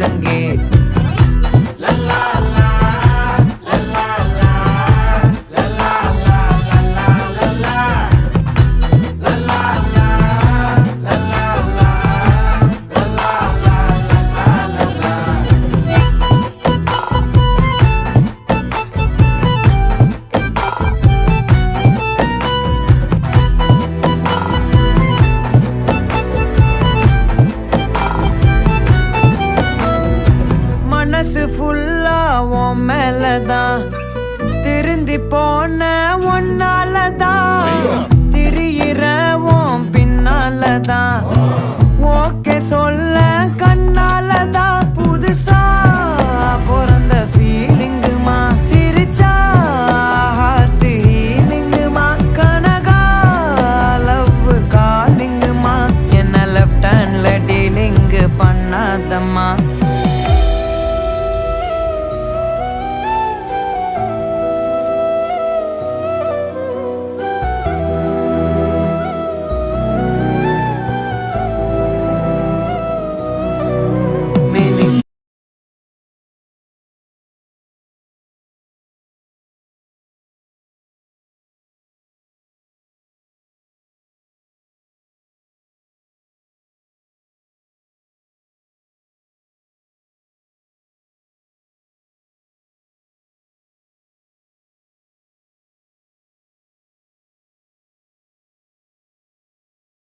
முழங்கே. மனசு ஃபுல்லா உன் மேலதான், திருந்தி போன ஒன்னாலதான், திரியிற உன் பின்னாலதான், ஓகே சொல்ல கண்ணாலதான். புதுசா பிறந்த ஃபீலிங்குமா, சிரிச்சா ஹார்ட் ஹீலிங்குமா, கனகா லவ் காலிங்குமா, என்ன லெஃப்ட் ஹேண்ட்ல டீலிங்கு பண்ணாதம்மா.